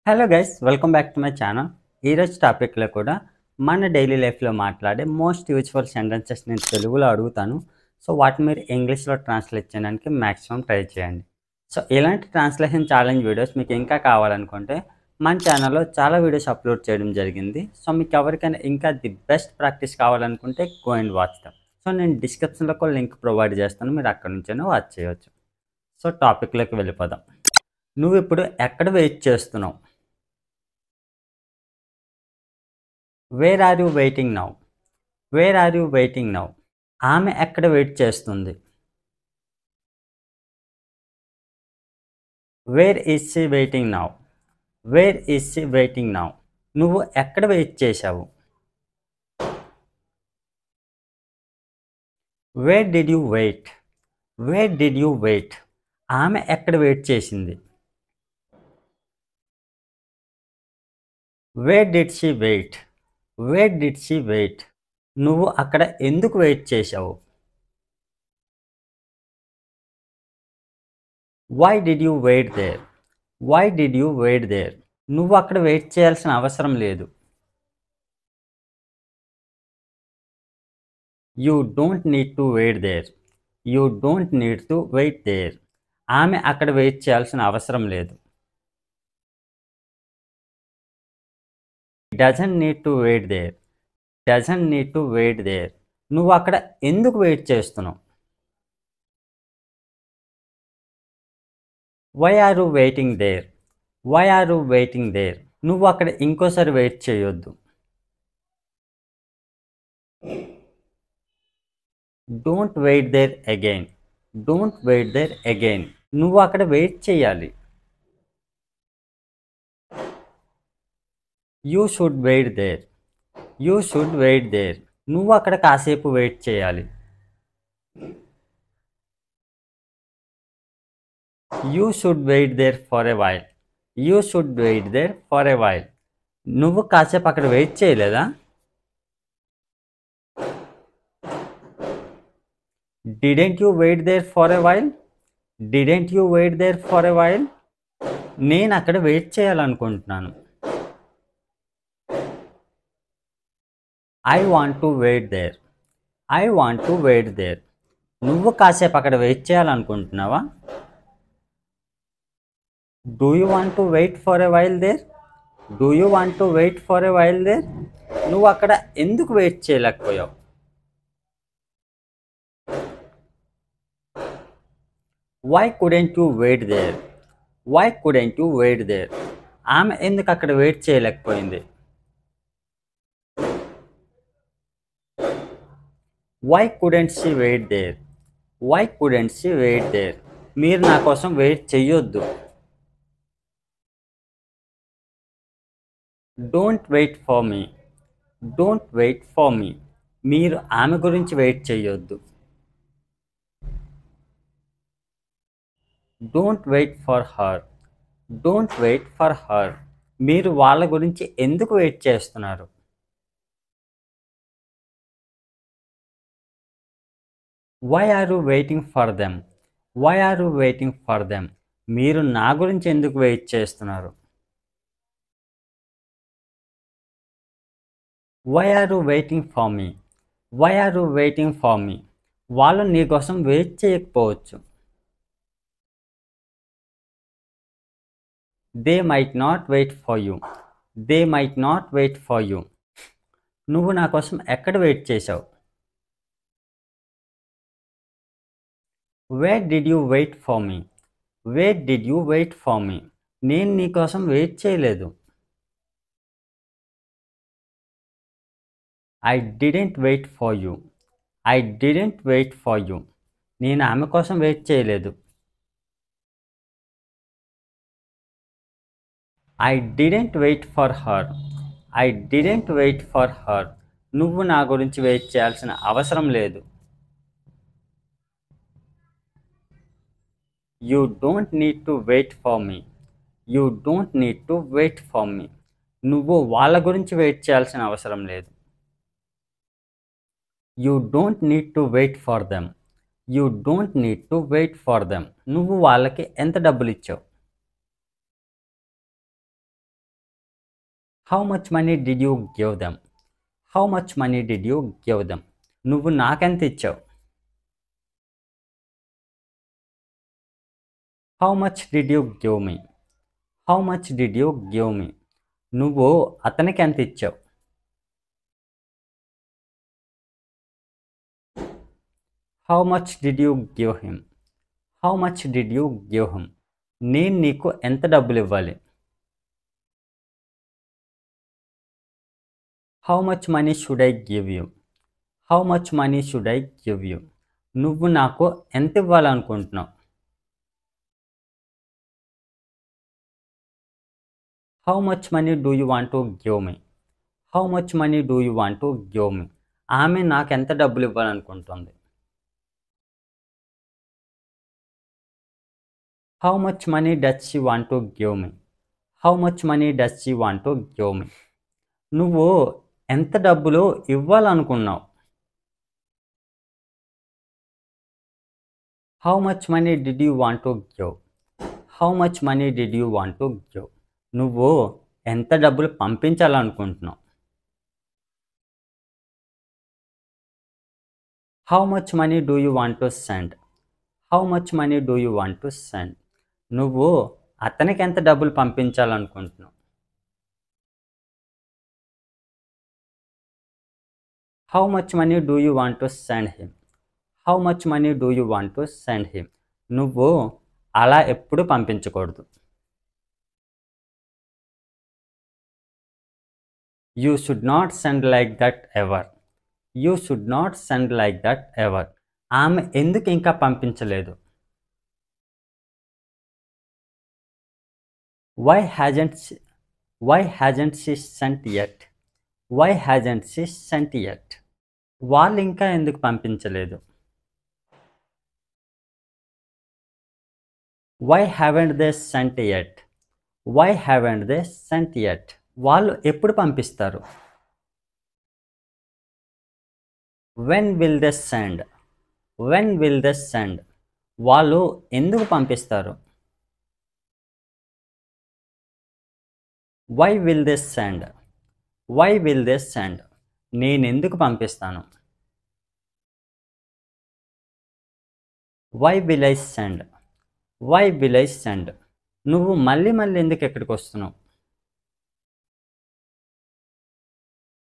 Hello guys, welcome back to my channel. ఈరోజు టాపిక్లో కూడా మన డైలీ లైఫ్లో మాట్లాడే మోస్ట్ యూజ్ఫుల్ సెంటెన్సెస్ నేను తెలుగులో అడుగుతాను. సో వాటిని మీరు ఇంగ్లీష్లో ట్రాన్స్లేట్ చేయడానికి మ్యాక్సిమం ట్రై చేయండి. సో ఇలాంటి ట్రాన్స్లేషన్ ఛాలెంజ్ వీడియోస్ మీకు ఇంకా కావాలనుకుంటే మన ఛానల్లో చాలా వీడియోస్ అప్లోడ్ చేయడం జరిగింది. సో మీకు ఎవరికైనా ఇంకా ది బెస్ట్ ప్రాక్టీస్ కావాలనుకుంటే go and watch dum. So నేను డిస్క్రిప్షన్లో కూడా లింక్ ప్రొవైడ్ చేస్తాను, మీరు అక్కడ నుంచైనా వాచ్ చేయవచ్చు. సో టాపిక్లోకి వెళ్ళిపోదాం. నువ్వు ఇప్పుడు ఎక్కడ వెయిట్ చేస్తున్నావు? Where are you waiting now? Where are you waiting now? ఆమె ఎక్కడ వెయిట్ చేస్తుంది? Where is she waiting now? Where is she waiting now? నువ్వు ఎక్కడ వెయిట్ చేశావు? Where did you wait? Where did you wait? ఆమె ఎక్కడ wait చేసింది? Where did she wait? Where did she wait? నువ్వు అక్కడ ఎందుకు వెయిట్ చేశావు? Why did you wait there? Why did you wait there? నువ్వు అక్కడ వెయిట్ చేయాల్సిన అవసరం లేదు. You don't need to wait there. You don't need to wait there. ఆమె అక్కడ వెయిట్ చేయాల్సిన అవసరం లేదు. Doesn't need to wait there. Doesn't need to wait there. నువ్వు అక్కడ ఎందుకు వెయిట్ చేస్తున్నావు? Why are you waiting there? Why are you waiting there? నువ్వు అక్కడ ఇంకోసారి వెయిట్ చేయొద్దు. Don't wait there again. Don't wait there again. నువ్వు అక్కడ వెయిట్ చేయాలి. You should wait there. You should wait there. నువ్వు అక్కడ కాసేపు వెయిట్ చేయాలి. You should wait there for a while. You should wait there for a while. నువ్వు కాసేపు అక్కడ వెయిట్ చేయలేదా? Didn't you wait there for a while? Didn't you wait there for a while? నేను అక్కడ వెయిట్ చేయాలనుకుంటున్నాను. I want to wait there. I want to wait there. నువ్వు కాసేపు అక్కడ వెయిట్ చేయాలనుకుంటున్నావా? Do you want to wait for a while there? Do you want to wait for a while there? నువ్వు అక్కడ ఎందుకు వెయిట్ చేయలేకపోయావు? Why couldn't you wait there? Why couldn't you wait there? ఆమె ఎందుకు అక్కడ వెయిట్ చేయలేకపోయింది? Why couldn't she wait there? Why couldn't she wait there? మీరు నా కోసం వెయిట్ చెయ్యొద్దు. Don't wait for me. Don't wait for me. మీరు ఆమె గురించి వెయిట్ చెయ్యొద్దు. Don't wait for her. Don't wait for her. మీరు వాళ్ళ గురించి ఎందుకు వెయిట్ చేస్తున్నారు? Why are you waiting for them? Why are you waiting for them? మీరు నా గురించి ఎందుకు వెయిట్ చేస్తున్నారు? Why are you waiting for me? Why are you waiting for me? వాళ్ళు నీ కోసం వెయిట్ చేయకపోవచ్చు. They might not wait for you. They might not wait for you. నువ్వు నా కోసం ఎక్కడ వెయిట్ చేశావు? Where did you wait for me? Where did you wait for me? నేను నీ కోసం వెయిట్ చేయలేదు. I didn't wait for you. I didn't wait for you. నేను ఆమె కోసం వెయిట్ చేయలేదు. I didn't wait for her. I didn't wait for her. నువ్వు నా గురించి వెయిట్ చేయాల్సిన అవసరం లేదు. You don't need to wait for me. You don't need to wait for me. నువ్వు వాళ్ళ గురించి వెయిట్ చేయాల్సిన అవసరం లేదు. You don't need to wait for them. You don't need to wait for them. నువ్వు వాళ్ళకి ఎంత డబ్బులు ఇచ్చావు? How much money did you give them? How much money did you give them? నువ్వు నాకెంత ఇచ్చావు? How much did you give me? How much did you give me? నువ్వు అతనికి ఎంత ఇచ్చావు? How much did you give him? How much did you give him? నేను నీకు ఎంత డబ్బులు ఇవ్వాలి? How much money should I give you? How much money should I give you? నువ్వు నాకు ఎంత ఇవ్వాలనుకుంటున్నావు? How much money do you want to give me? How much money do you want to give me? ఆమె నాకు ఎంత డబ్బులు ఇవ్వాలనుకుంటుంది? How much money does she want to give me? How much money does she want to give me? నువ్వు ఎంత డబ్బులు ఇవ్వాలనుకున్నావు? How much money did you want to give? How much money did you want to give? నువ్వు ఎంత డబ్బులు పంపించాలనుకుంటున్నావు? How much money do you want to send? How much money do you want to send? నువ్వు అతనికి ఎంత డబ్బులు పంపించాలనుకుంటున్నావు? How much money do you want to send him? How much money do you want to send him? నువ్వు అలా ఎప్పుడు పంపించకూడదు. You should not send like that ever. You should not send like that ever. ఆమె ఎందుకు ఇంకా పంపించలేదు? Why hasn't she sent yet? Why hasn't she sent yet? వాళ్ళు ఇంకా ఎందుకు పంపించలేదు? Why haven't they sent yet? Why haven't they sent yet? వాళ్ళు ఎప్పుడు పంపిస్తారు? When will they send? When will they send? వాళ్ళు ఎందుకు పంపిస్తారు? Why will they send? Why will they send? నేనెందుకు పంపిస్తాను? Why will I send? Why will I send? నువ్వు మళ్ళీ మళ్ళీ ఎందుకు ఎక్కడికి వస్తున్నావు?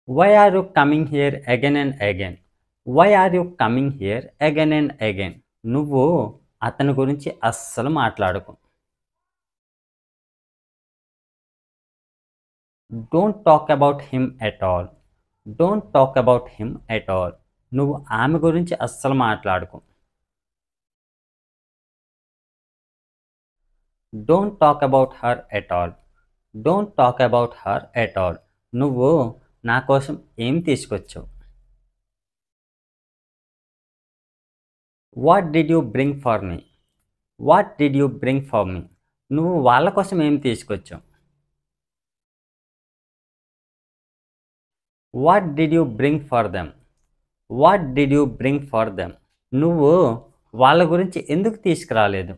Why are you coming here again and again? Why are you coming here again and again? నువ్వు అతని గురించి అస్సలు మాట్లాడకు. Don't talk about him at all. Don't talk about him at all. నువ్వు ఆమె గురించి అస్సలు మాట్లాడకు. Don't talk about her at all. Don't talk about her at all. నువ్వు నా కోసం ఏం తీసుకొచ్చావు? What did you bring for me? What did you bring for me? నువ్వు వాళ్ళ కోసం ఏం తీసుకొచ్చావు? What did you bring for them? What did you bring for them? నువ్వు వాళ్ళ గురించి ఎందుకు తీసుకురాలేదు?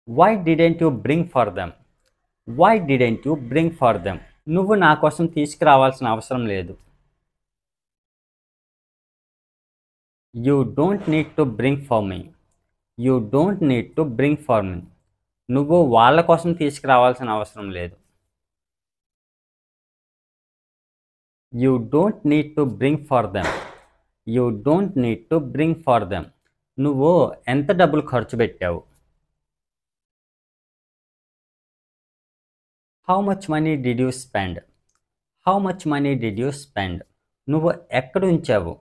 Why didn't you bring for them? Why didn't you bring for them? నువ్వు నా కోసం తీసుకురావాల్సిన అవసరం లేదు. You don't need to bring for me. You don't need to bring for me. నువ్వు వాళ్ళ కోసం తీసుకురావాల్సిన అవసరం లేదు. You don't need to bring for them. You don't need to bring for them. నువ్వు ఎంత డబ్బులు ఖర్చు పెట్టావు? How much money did you spend? How much money did you spend? నువ్వు ఎక్కడ ఉంచావు?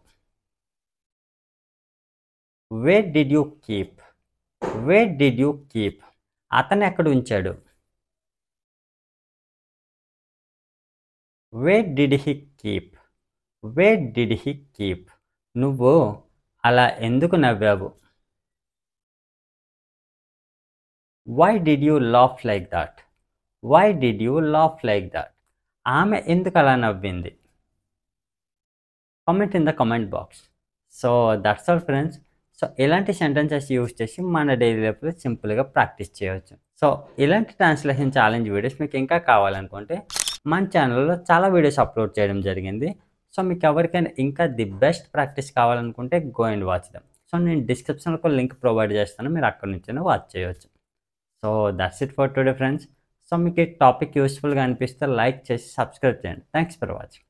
Where did you keep? Where did you keep? అతను ఎక్కడ ఉంచాడు? Where did he keep? Where did he keep? నువ్వు అలా ఎందుకు నవ్వావు? Why did you laugh like that? Why did you laugh like that? ఆమె ఎందుకు అలా నవ్వింది? Comment in the comment box. So that's all friends. So ఇలాంటి సెంటెన్సెస్ యూజ్ చేసి మన డైలీ లైఫ్లో సింపుల్గా ప్రాక్టీస్ చేయవచ్చు. సో ఇలాంటి ట్రాన్స్లేషన్ ఛాలెంజ్ వీడియోస్ మీకు ఇంకా కావాలనుకుంటే మన ఛానల్లో చాలా వీడియోస్ అప్లోడ్ చేయడం జరిగింది. సో మీకు ఎవరికైనా ఇంకా ది బెస్ట్ ప్రాక్టీస్ కావాలనుకుంటే go and watch them. So నేను డిస్క్రిప్షన్లో ఒక లింక్ ప్రొవైడ్ చేస్తాను, మీరు అక్కడి నుంచైనా వాచ్ చేయవచ్చు. So that's it for today friends. So మీకు ఈ టాపిక్ యూస్ఫుల్గా అనిపిస్తే లైక్ చేసి సబ్స్క్రైబ్ చేయండి. Thanks for watching.